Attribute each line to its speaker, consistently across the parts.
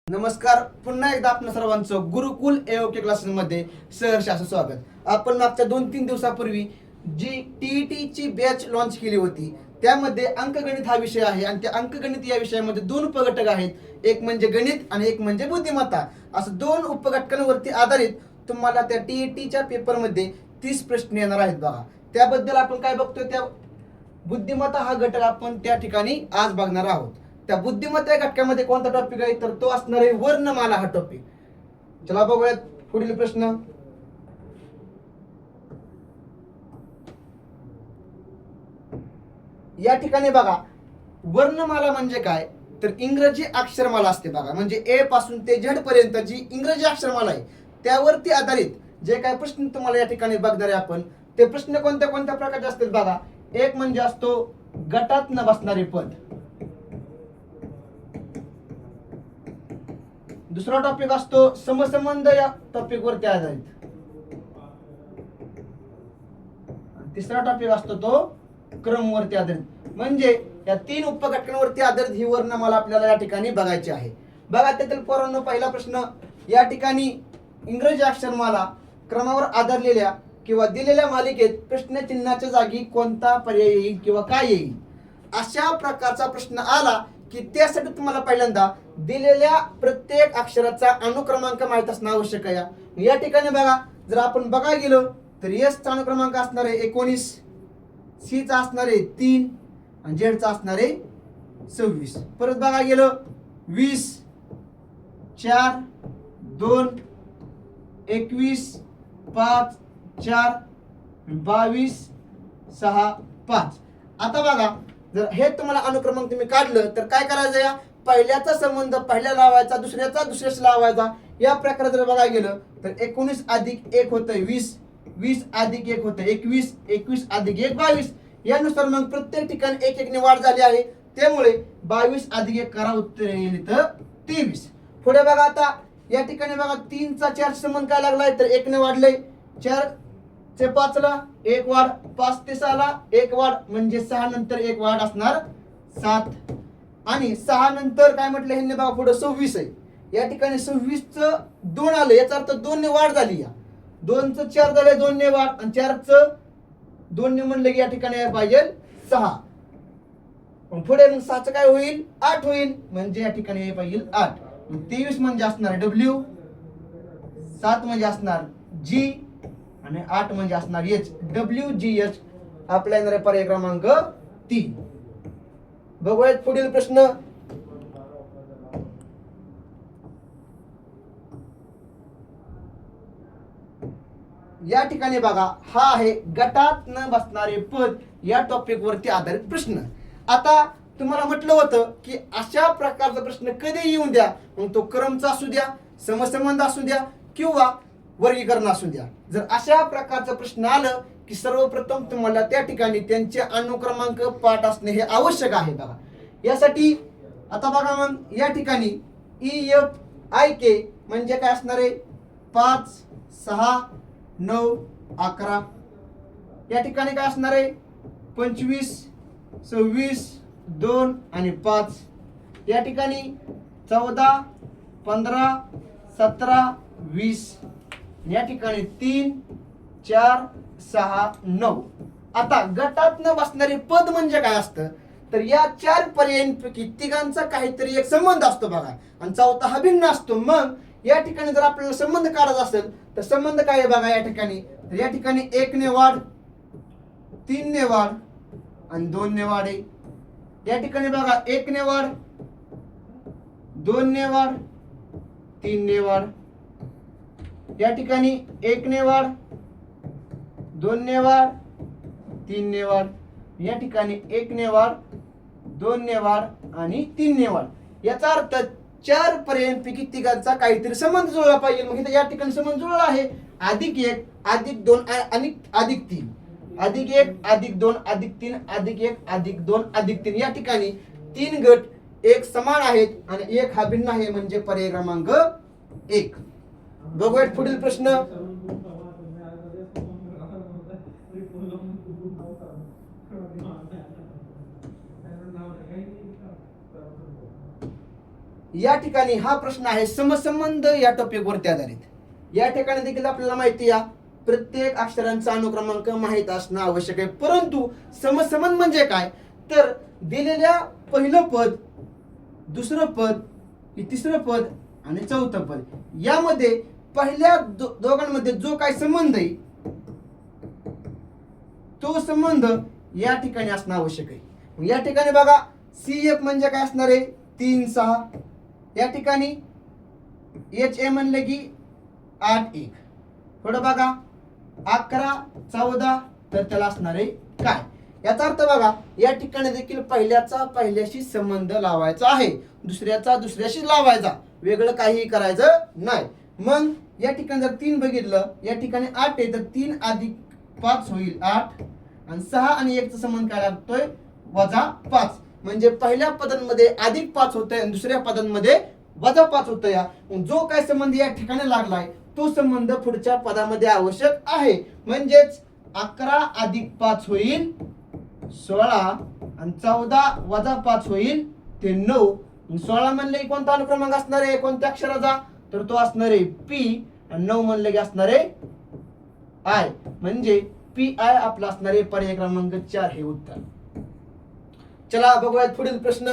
Speaker 1: नमस्कार. पुन्हा एकदा आपल्या सर्वांचं गुरुकुल एओके क्लासेसमध्ये सहर्ष असं स्वागत. आपण मागच्या 2-3 दिवसापूर्वी जी टीईटी ची बॅच लॉन्च केली होती त्यामध्ये अंकगणित हा विषय आहे आणि त्या अंकगणित या विषयामध्ये 2 उपघटक आहेत, एक म्हणजे गणित आणि एक म्हणजे बुद्धिमत्ता. असं 2 उपघटकांवरती आधारित तुम्हाला त्या टीईटीच्या पेपरमध्ये 30 प्रश्न येणार आहेत बघा. त्याबद्दल आपण काय बघतोय, त्या बुद्धिमत्ता हा घटक आपण त्या ठिकाणी आज बघणार आहोत. त्या बुद्धिमत्ता या घटकामध्ये कोणता टॉपिक आहे तर तो असणार आहे वर्णमाला हा टॉपिक. चला बघूयात पुढील प्रश्न. या ठिकाणी बघा, वर्णमाला म्हणजे काय तर इंग्रजी अक्षरमाला असते बघा. म्हणजे ए पासून ते झेड पर्यंत जी इंग्रजी अक्षरमाला आहे त्यावरती आधारित जे काय प्रश्न तुम्हाला या ठिकाणी बघणार आहे आपण, ते प्रश्न कोणत्या कोणत्या प्रकारचे असतील बघा. एक म्हणजे असतो गटात न बसणारे पद. दुसरा टॉपिक असतो समसंबंध या टॉपिक वरती आधारित. तिसरा टॉपिक असतो तो क्रम वरती आधारित. म्हणजे या 3 उपघटकांवरती आधारित ही वर्णमाला आपल्याला या ठिकाणी बघायची आहे. बघा त्यातील पोरांनो, पहिला प्रश्न या ठिकाणी इंग्रजी अक्षरमाला क्रमावर आधारलेल्या किंवा दिलेल्या मालिकेत प्रश्नचिन्हाच्या जागी कोणता पर्याय येईल किंवा काय येईल, अशा प्रकारचा प्रश्न आला की त्यासाठी तुम्हाला पहिल्यांदा दिलेल्या प्रत्येक अक्षराचा अनुक्रमांक माहित असणं आवश्यक आहे. या ठिकाणी बघा, जर आपण बघायला गेलो तर एस चा अनुक्रमांक असणार आहे 19, सी चा असणार आहे 3 आणि झेड चा असणार आहे 26. परत बघा गेलो 20, 4, 2, 21, 5, 4, 22, 6, 5. आता बघा, जर हे तुम्हाला अनुक्रमांक तुम्ही काढलं तर काय करायचं, या पहिल्याचा संबंध पहिल्या लावायचा, दुसऱ्याचा दुसऱ्याशी लावायचा. या प्रकारे जर बघायला गेलं तर 19 अधिक 1 होतंय 20, 20 अधिक 1 होतं 21, 21 अधिक 1 22. यानुसार मग प्रत्येक ठिकाणी 1 1 ने वाढ झाली आहे. त्यामुळे 22 अधिक 1 करा, उत्तर येईल तर 23. पुढे बघा, आता या ठिकाणी बघा 3 चा 4 संबंध काय लागलाय तर 1 ने वाढलंय. 4 चे 5 ला 1 वाढ, 5 ते 6 ला 1 वाढ, म्हणजे 6 नंतर 1 वाढ असणार 7. आणि 6 नंतर काय म्हटलं ह्यांनी बघा पुढे 26 आहे. या ठिकाणी 26 च 2 आलं, याचा अर्थ 2 ने वाढ झाली. या 2 च 4 झाले, 2 ने वाढ, आणि 4 च 2 ने म्हणलं की या ठिकाणी यायला पाहिजे 6. पुढे मग 6 च काय होईल 8 होईल, म्हणजे या ठिकाणी यायला पाहिजे 8. 23 म्हणजे असणार डब्ल्यू, 7 म्हणजे असणार जी आणि 8 म्हणजे असणार एच. डब्ल्यू जी एच आपला येणारा पर्याय क्रमांक 3. बघूयात पुढील प्रश्न. या ठिकाणी बघा, हा आहे गटात न बसणारे पद या टॉपिक वरती आधारित प्रश्न. आता तुम्हाला म्हटलं होतं की अशा प्रकारचा प्रश्न कधी येऊन द्या, मग तो क्रमचा असू द्या, समसंबंध असू द्या किंवा वर्गीकरण असू द्या. जर अशा प्रकारचा प्रश्न आलं की सर्वप्रथम तुम्हाला त्या ठिकाणी त्यांचे अनुक्रमांक पाठ असणे हे आवश्यक आहे बघा. यासाठी आता बघा, मग या ठिकाणी EFIK म्हणजे काय असणार आहे 5, 6, 9, 11. या ठिकाणी काय असणार आहे 25, 26, 2 आणि 5. या ठिकाणी 14, 15, 17, 20. या ठिकाणी 3, 4, 6, 9. आता गटात न बसणारे पद म्हणजे काय असतं तर या 4 पर्यायांपैकी तिघांचा काहीतरी एक संबंध असतो बघा, आणि चौथा हा भिन्न असतो. मग या ठिकाणी जर आपल्याला संबंध काढायचा असेल तर संबंध काय आहे बघा. या ठिकाणी तर या ठिकाणी 1 ने वाढ, 3 ने वाढ आणि 2 ने वाढ आहे. या ठिकाणी बघा 1 ने वाढ, 2 ने वाढ, 3 ने वाढ. या ठिकाणी 1 ने वाढ, 2 ने वाढ, 3 ने वाढ. या ठिकाणी 1 ने वाढ, 2 ने वाढ आणि 3 ने वाढ. याचा अर्थ 4 पर्यायांपैकी तिघांचा काहीतरी संबंध जुळला पाहिजे. मग इथे या ठिकाणी संबंध जुळला आहे. अधिक 1 अधिक 2 आणि अधिक 3, अधिक 1 अधिक 2 अधिक 3 अधिक 1 अधिक 2 अधिक 3. या ठिकाणी 3 गट एक समान आहेत आणि 1 हा भिन्न आहे, म्हणजे पर्याय क्रमांक 1. बघूयात पुढील प्रश्न. या ठिकाणी हा प्रश्न आहे समसंबंध या टॉपिक वरती आधारित. या ठिकाणी देखील आपल्याला माहिती आहे प्रत्येक अक्षरांचा अनुक्रमांक माहित असणं आवश्यक आहे. परंतु समसंबंध म्हणजे काय, तर दिलेल्या पहिलं पद, दुसरं पद, तिसरं पद आणि चौथं पद यामध्ये पहिल्या दोघांमध्ये जो काय संबंध आहे तो संबंध या ठिकाणी असणं आवश्यक आहे. या ठिकाणी बघा CF म्हणजे काय असणार आहे 3 6. या ठिकाणी HA म्हणले की 8 1. थोडं बघा 11 14 तर त्याला असणार आहे काय. याचा अर्थ बघा या ठिकाणी देखील पहिल्याचा पहिल्याशी संबंध लावायचा आहे, दुसऱ्याचा दुसऱ्याशी लावायचा, वेगळं काहीही करायचं नाही. मग या ठिकाणी जर 3 बघितलं या ठिकाणी 8 आहे तर 3 अधिक 5 होईल 8 आणि 6 आणि 1 चा संबंध काय लागतोय -5. म्हणजे पहिल्या पदांमध्ये अधिक 5 होतंय आणि दुसऱ्या पदांमध्ये -5 होतं. या जो काय संबंध या ठिकाणी लागलाय तो संबंध पुढच्या पदामध्ये आवश्यक आहे. म्हणजेच 11 अधिक 5 होईल 16 आणि 14 - 5 होईल ते 9. 16 म्हणले की कोणता अनुक्रमांक असणार आहे, कोणत्या अक्षराचा, तर तो असणार आहे P आणि 9 म्हणले की असणार आहे I. म्हणजे PI आपला असणार आहे पर्याय क्रमांक 4 हे उत्तर. चला बघूयात पुढील प्रश्न.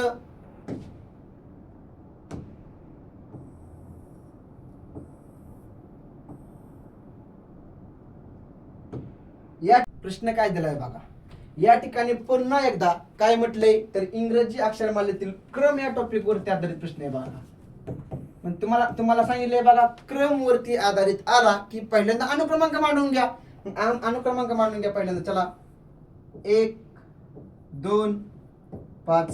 Speaker 1: या प्रश्न काय दिलाय बघा. या ठिकाणी पुन्हा एकदा काय म्हटलंय तर इंग्रजी अक्षरमालेतील क्रम या टॉपिक वरती आधारित प्रश्न आहे बघा. पण तुम्हाला सांगितलंय बघा क्रम वरती आधारित आला की पहिल्यांदा अनुक्रमांक मांडून घ्या. अनुक्रमांक मांडून घ्या पहिल्यांदा. चला 1 2 5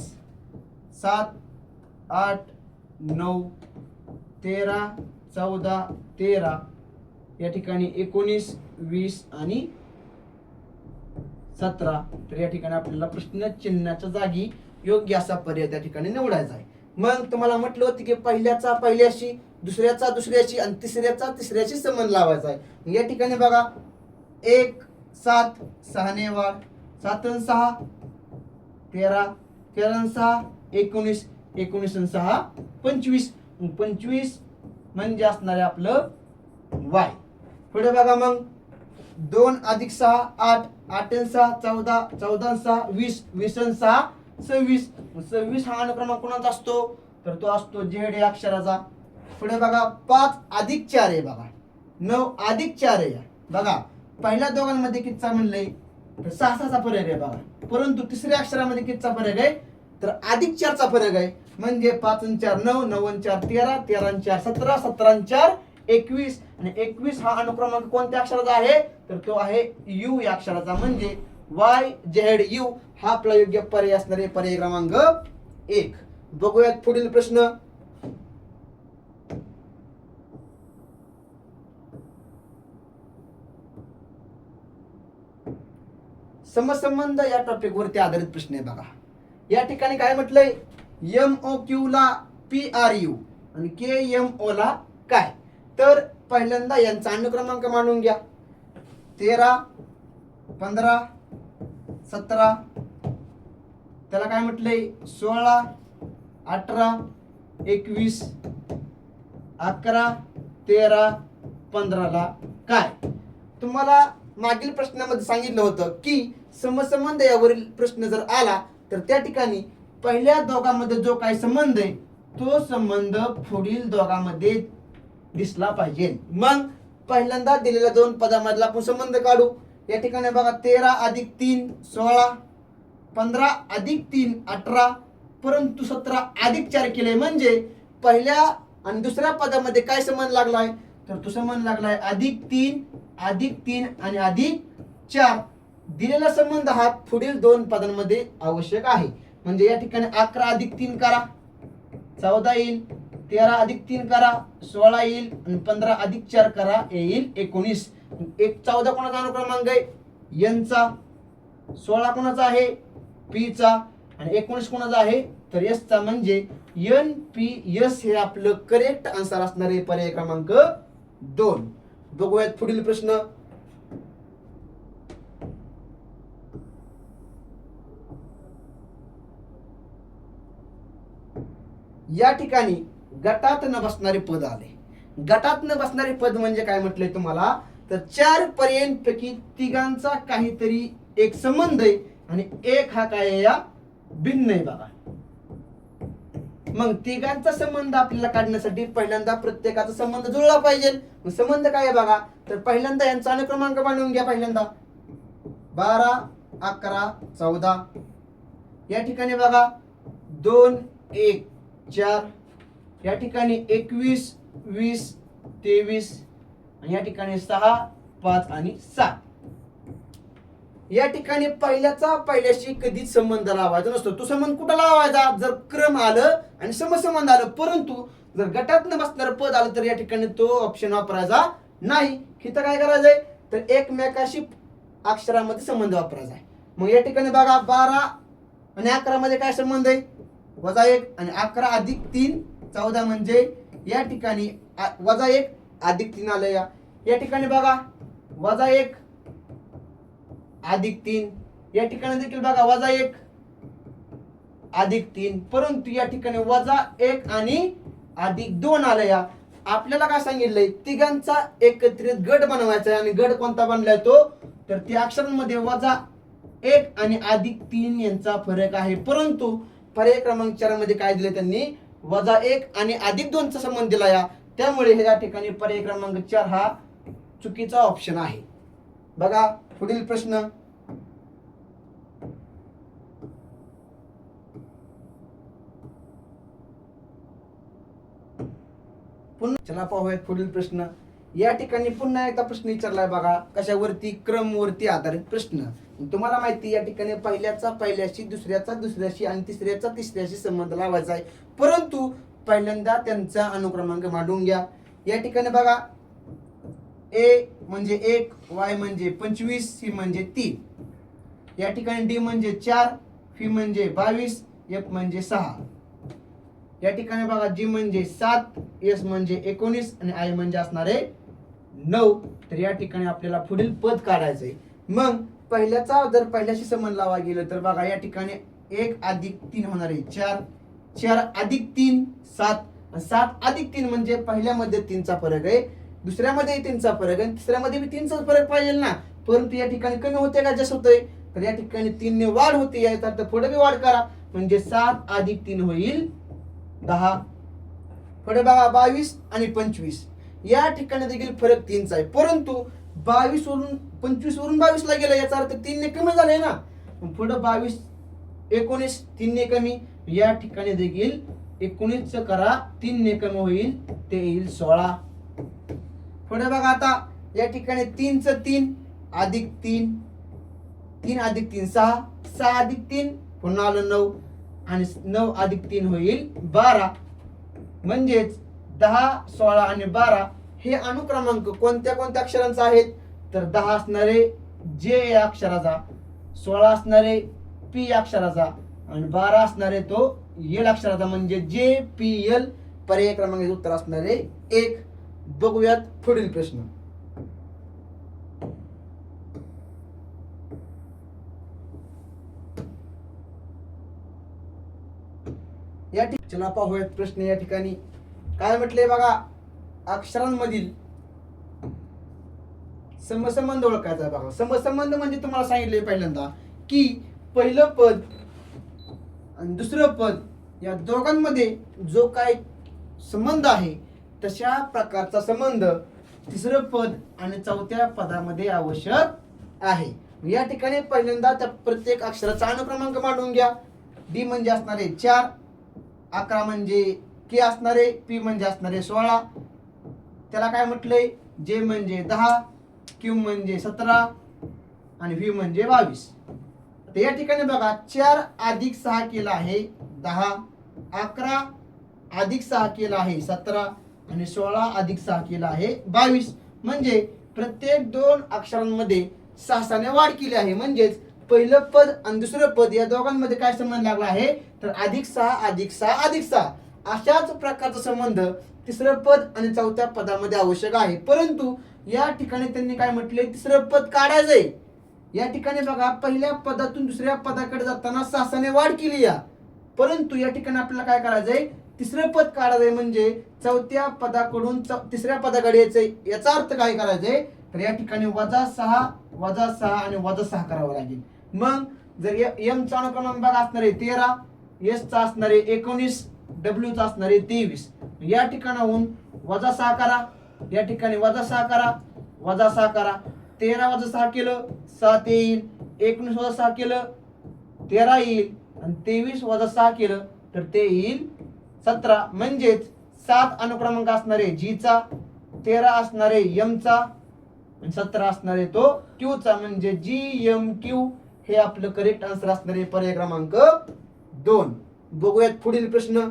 Speaker 1: 7 8 9 13 14 13 या ठिकाणी 19 20 आणि 17. तर या ठिकाणी आपल्याला प्रश्न चिन्हाच्या जागी योग्य असा पर्याय त्या ठिकाणी निवडायचा आहे. मग तुम्हाला म्हटलं होतं की पहिल्याचा पहिल्याशी, दुसऱ्याचा दुसऱ्याशी आणि तिसऱ्याचा तिसऱ्याशी संबंध लावायचा आहे. या ठिकाणी बघा 1 7 6 ने वाढ 7 आणि 6 13 13 आणि 6 19 19 आणि 6 25. 25 म्हणजे असणार आहे आपलं Y. पुढे बघा मग 2 अधिक 6 8 8 आणि 6 14 14 आणि 6 20 20 आणि 6 26. 26 हा अनुक्रमांक कोणाचा असतो तर तो असतो Z या अक्षराचा. पुढे बघा 5 अधिक 4 आहे बघा 9 अधिक 4 आहे. बघा पहिल्या दोघांमध्ये कितीचा म्हणलंय तर 6 6 चा फरक आहे बघा. परंतु तिसऱ्या अक्षरामध्ये कितीचा फरक आहे तर अधिक 4 चा फरक आहे. म्हणजे 5 आणि 4 9 9 आणि 4 13 13 आणि 4 17 17 आणि 4 21 आणि 21 हा अनुक्रमांक कोणत्या अक्षराचा आहे तर तो आहे U या अक्षराचा. म्हणजे YZU हा आपला योग्य पर्याय असणार आहे पर्याय क्रमांक 1. बघूयात पुढील प्रश्न. समसंबंध या टॉपिक वरती आधारित प्रश्न आहे बघा. या ठिकाणी काय म्हटलंय MOQ ला PRU आणि KMO ला काय. तर पहिल्यांदा यांचा अनुक्रमांक मांडून घ्या. 13 15 17 त्याला काय म्हटलंय 16 18 21 11 13 15 ला काय. तुम्हाला मागील प्रश्नामध्ये सांगितलं होतं की समसंबंध यावरील प्रश्न जर आला तर त्या ठिकाणी पहिल्या दोघांमध्ये जो काही संबंध आहे तो संबंध पुढील दोघांमध्ये दिसला पाहिजे. मग पहिल्यांदा दिलेल्या दोन पदामधला आपण संबंध काढू. या ठिकाणी बघा 13 अधिक 3 16 15 अधिक 3 18 परंतु 17 अधिक 4 केले. म्हणजे पहिल्या आणि दुसऱ्या पदामध्ये काय संबंध लागलाय तर तो संबंध लागलाय अधिक 3 आणि अधिक 4. दिलेला संबंध हा पुढील दोन पदांमध्ये आवश्यक आहे. म्हणजे या ठिकाणी 11 अधिक 3 करा 14 येईल, 13 अधिक 3 करा 16 येईल आणि 15 अधिक 4 करा येईल 19. 14 कोणाचा अनुक्रमांक आहे यांचा, 16 कोणाचा आहे P चा आणि 19 कोणाचा आहे तर S चा. म्हणजे NPS हे आपलं करेक्ट आन्सर असणार आहे पर्याय क्रमांक 2. बघूयात पुढील प्रश्न. या ठिकाणी गटात न बसणारे पद आले. गटात न बसणारे पद म्हणजे काय म्हटलंय तुम्हाला, तर 4 पर्यायांपैकी तिघांचा काहीतरी एक संबंध आहे आणि एक हा काय आहे या भिन्न आहे बघा. मग तिघांचा संबंध आपल्याला काढण्यासाठी पहिल्यांदा प्रत्येकाचा संबंध जुळला पाहिजे. मग संबंध काय आहे बघा, तर पहिल्यांदा यांचा अनुक्रमांक मांडून घ्या. पहिल्यांदा 12, 11, 14. या ठिकाणी बघा 2, 1, 4. या ठिकाणी 21, 20, 23. आणि या ठिकाणी 6, 5 आणि 7. या ठिकाणी पहिल्याचा पहिल्याशी कधीच संबंध लावायचा नसतो. तो संबंध कुठं लावायचा, जर क्रम आलं आणि समसंबंध आलं. परंतु जर गटात न बसणारं पद आलं तर या ठिकाणी तो ऑप्शन वापरायचा नाही. इथं काय करायचंय, तर एकमेकाशी अक्षरामध्ये संबंध वापरायचा आहे. मग या ठिकाणी बघा 12 आणि 11 मध्ये काय संबंध आहे, -1. आणि 11 अधिक 3 14 म्हणजे या ठिकाणी -1 अधिक 3 आलं. या ठिकाणी बघा -1 अधिक 3. या ठिकाणी देखील बघा -1 अधिक 3. परंतु या ठिकाणी -1 आणि अधिक 2 आलं. या आपल्याला काय सांगितलंय, तिघांचा एकत्रित गट बनवायचा आहे. आणि गट कोणता बनलाय तो, तर त्या अक्षरांमध्ये -1 आणि अधिक 3 यांचा फरक आहे. परंतु पर्याय क्रमांक 4 मध्ये काय दिले त्यांनी, -1 आणि अधिक 2 चा संबंध दिला. या त्यामुळे या ठिकाणी पर्याय क्रमांक 4 हा चुकीचा ऑप्शन आहे. बघा पुढील प्रश्न, चला पाहूयात पुढील प्रश्न. या ठिकाणी पुन्हा एकदा प्रश्न विचारलाय बघा, कशावरती, क्रमवरती आधारित प्रश्न. तुम्हाला माहिती या ठिकाणी पहिल्याचा पहिल्याशी, दुसऱ्याचा दुसऱ्याशी आणि तिसऱ्याचा तिसऱ्याशी संबंध लावायचा आहे. परंतु पहिल्यांदा त्यांचा अनुक्रमांक मांडून घ्या. या ठिकाणी बघा A म्हणजे 1, Y म्हणजे 25, C म्हणजे 3. या ठिकाणी D म्हणजे 4, F म्हणजे 22, F म्हणजे 6. या ठिकाणी बघा G म्हणजे 7, S म्हणजे 19 आणि I म्हणजे असणारे 9. तर या ठिकाणी आपल्याला पुढील पद काढायचंय. मग पहिल्याचा जर पहिल्याशी संबंध लावा गेलं तर बघा या ठिकाणी 1 अधिक 3 होणार आहे 4, 4 अधिक 3 7, 7 अधिक 3 म्हणजे पहिल्यामध्ये 3 चा फरक आहे, दुसऱ्यामध्ये 3 चा फरक आहे, तिसऱ्यामध्ये बी 3 चा फरक पाहिजे ना. परंतु या ठिकाणी कमी होते का जास्त होतंय, तर या ठिकाणी 3 ने वाढ होते. याचा अर्थ पुढे बी वाढ करा म्हणजे 7 अधिक 3 होईल 10. पुढे बघा 22 आणि 25. या ठिकाणी देखील फरक 3 चा आहे. परंतु 22 वरून 25 वरून 22 ला गेलं याचा अर्थ 3 ने कमी झाले ना. पुढे 22 19 3 ने कमी, या ठिकाणी देखील 19 च करा 3 ने कमी होईल ते येईल 16. पुढे बघा आता या ठिकाणी 3 च 3 अधिक 3, 3 अधिक 3 6, 6 अधिक 3 पुन्हा आलं 9 आणि 9 अधिक 3 होईल 12. म्हणजेच 10 16 आणि 12 हे अनुक्रमांक कोणत्या कोणत्या अक्षरांचा आहेत, तर 10 असणारे जे या अक्षराचा, 16 असणारे पी या अक्षराचा आणि 12 असणारे तो एल अक्षराचा म्हणजे जे पी एल. पर्याय क्रमांकाचे उत्तर असणारे 1. बघूयात पुढील प्रश्न. या ठिकाणी चला पाहूयात प्रश्न. या ठिकाणी काय म्हटलंय बघा, अक्षरांमधील समसंबंध ओळखायचा आहे बघा. समसंबंध म्हणजे तुम्हाला सांगितले पहिल्यांदा की पहिलं पद आणि दुसरं पद या दोघांमध्ये जो काय संबंध आहे तशा प्रकारचा संबंध तिसरं पद आणि चौथ्या पदामध्ये आवश्यक आहे. या ठिकाणी पहिल्यांदा त्या प्रत्येक अक्षराचा अनुक्रमांक मांडून घ्या. डी म्हणजे असणारे 4, 11 म्हणजे के असणारे, पी म्हणजे असणारे 16, त्याला काय म्हटलंय जे म्हणजे 10, क्यू म्हणजे 17 आणि व्ही म्हणजे 22. तर या ठिकाणी बघा 4 अधिक 6 केला आहे 10, 11 अधिक 6 केला आहे 17 आणि 16 अधिक 6 केला आहे 22. म्हणजे प्रत्येक दोन अक्षरांमध्ये 6 ने वाढ केली आहे. म्हणजेच पहिलं पद आणि दुसरं पद या दोघांमध्ये काय संबंध लागला आहे, तर अधिक 6 अधिक 6 अधिक 6 अशाच प्रकारचा संबंध तिसरं पद आणि चौथ्या पदामध्ये आवश्यक आहे. परंतु या ठिकाणी त्यांनी काय म्हटले, तिसरं पद काढायचंय. या ठिकाणी बघा पहिल्या पदातून दुसऱ्या पदाकडे जाताना 6 ने वाढ केली या, परंतु या ठिकाणी आपल्याला काय करायचंय, तिसरं पद काढायचंय म्हणजे चौथ्या पदाकडून तिसऱ्या पदाकडे यायचंय. याचा अर्थ काय करायचंय तर या ठिकाणी -6 आणि -6 करावं लागेल. मग जर m चा अनुक्रमांक बघा असणार आहे 13, s चा असणार आहे 19, w चा असणार आहे 23. या ठिकाणाहून -6 करा, या ठिकाणी -6 करा, -6 करा. 13 - 6 केलं 7 येईल, 19 - 6 केलं 13 येईल आणि 23 - 6 केलं तर ते येईल 17. म्हणजेच 7 अनुक्रमांक असणार आहे g चा, 13 असणार आहे m चा आणि 17 असणार आहे तो q चा. म्हणजे GMQ हे आपलं करेक्ट आन्सर असणार आहे पर्याय क्रमांक 2. बघूयात पुढील प्रश्न.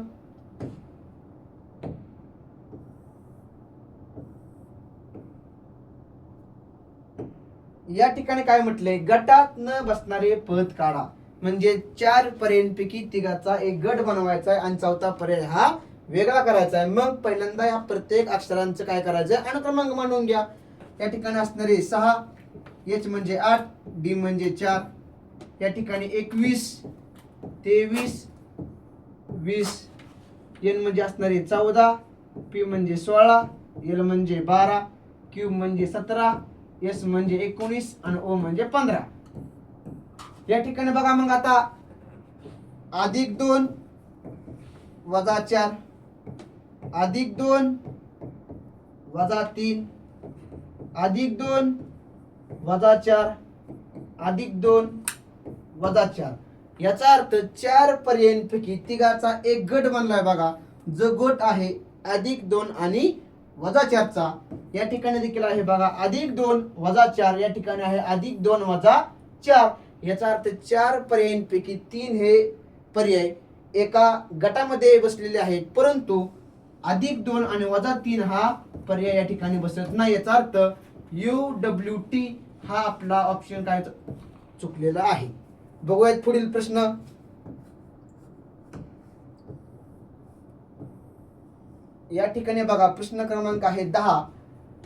Speaker 1: या ठिकाणी काय म्हटलंय गटात न बसणारे पद काढा. म्हणजे 4 पर्यायांपैकी तिघाचा एक गट बनवायचा आहे आणि चौथा पर्याय हा वेगळा करायचा आहे. मग पहिल्यांदा या प्रत्येक अक्षरांचं काय करायचं अनुक्रमांक मांडून घ्या. या ठिकाणी असणारे 6, h म्हणजे 8, d म्हणजे 4, या ठिकाणी 21, 23, 20, n म्हणजे असणारे 14, p म्हणजे 16, l म्हणजे 12, q म्हणजे 17, s म्हणजे 19 आणि o म्हणजे 15. या ठिकाणी बघा मग आता +2 - 4, +2 - 3, +2 - 4, +2 - 4. याचा अर्थ 4 पर्यायांपैकी तिघाचा एक गट बनलाय बघा. जो गट आहे +2 आणि -4 चा. या ठिकाणी देखील आहे बघा +2 - 4, या ठिकाणी आहे +2 - 4. याचा अर्थ 4 पर्यायांपैकी 3 हे पर्याय एका गटामध्ये बसलेले आहेत, परंतु +2 आणि -3 हा पर्याय या ठिकाणी बसत नाही. याचा अर्थ UWT हा आपला ऑप्शन काय चुकलेला आहे. बघूयात पुढील प्रश्न. या ठिकाणी बघा प्रश्न क्रमांक आहे 10.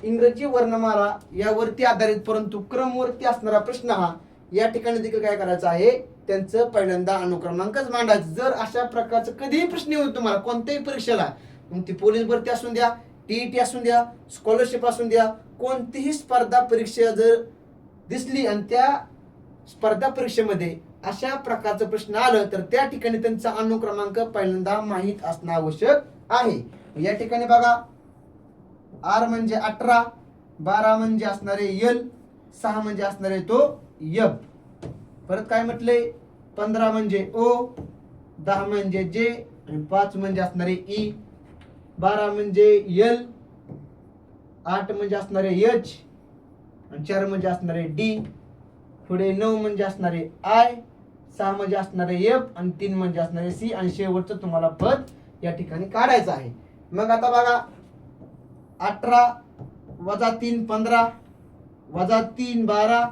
Speaker 1: इंग्रजी वर्णमाला यावरती आधारित परंतु क्रमवरती असणारा प्रश्न हा. या ठिकाणी देखील काय करायचं आहे त्यांचं पहिल्यांदा अनुक्रमांकच मांडायचं. जर अशा प्रकारचं कधीही प्रश्न येऊ तुम्हाला कोणत्याही परीक्षेला, मग ती पोलीस भरती असून द्या, TET असून द्या, स्कॉलरशिप असून द्या, कोणतीही स्पर्धा परीक्षा जर दिसली आणि त्या स्पर्धा परीक्षेमध्ये अशा प्रकारचं प्रश्न आलं तर त्या ठिकाणी त्यांचा अनुक्रमांक पहिल्यांदा माहीत असणं आवश्यक आहे. या ठिकाणी बघा R म्हणजे 18, 12 म्हणजे असणारे L, 6 म्हणजे असणारे तो F. परत काय म्हटले 15 म्हणजे O, 10 म्हणजे J आणि 5 म्हणजे असणारे E, 12 म्हणजे L, 8 म्हणजे असणारे H आणि 4 म्हणजे असणारे D. पुढे 9 म्हणजे असणारे I, 6 म्हणजे असणारे F आणि 3 म्हणजे असणारे C आणि शेवटचं तुम्हाला पद या ठिकाणी काढायचं आहे. मग आता बघा 18 - 3 15, -3 12,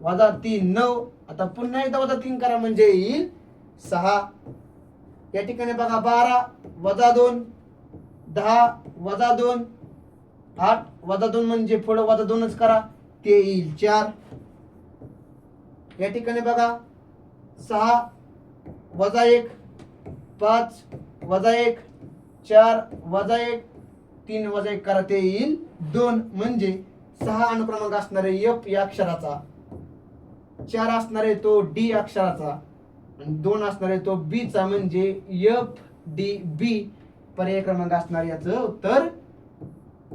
Speaker 1: -3 9. आता पुन्हा एकदा -3 करा म्हणजे येईल 6. या ठिकाणी बघा 12 - 2, 10 - 2, 8 - 2 म्हणजे पुढे -2च करा ते येईल 4. या ठिकाणी बघा 6 - 1, 5 - 1, 4 - 1, 3 - 1 करा ते येईल 2. म्हणजे 6 अनुक्रमांक असणारे F या अक्षराचा, 4 असणारे तो D अक्षराचा आणि 2 असणारे तो B चा. म्हणजे FDB पर्याय क्रमांक असणार याचं उत्तर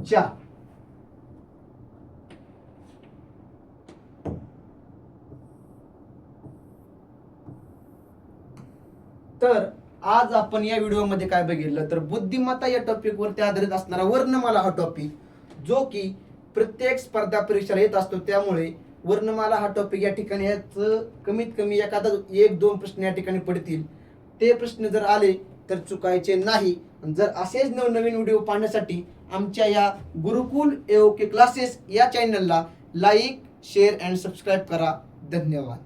Speaker 1: 4. तर आज आपण या व्हिडिओमध्ये काय बघितलं तर बुद्धिमत्ता या टॉपिक वरती आधारित असणारा वर्णमाला हा टॉपिक, जो की प्रत्येक स्पर्धा परीक्षेला येत असतो. त्यामुळे वर्णमाला हा टॉपिक या ठिकाणी याचं कमीत कमी एखादा 1-2 प्रश्न या ठिकाणी पडतील. ते प्रश्न जर आले तर चुकायचे नाही. जर असेच नवनवीन व्हिडिओ पाहण्यासाठी आमच्या या गुरुकुल AOK क्लासेस या चॅनलला लाईक, शेअर अँड सबस्क्राईब करा. धन्यवाद.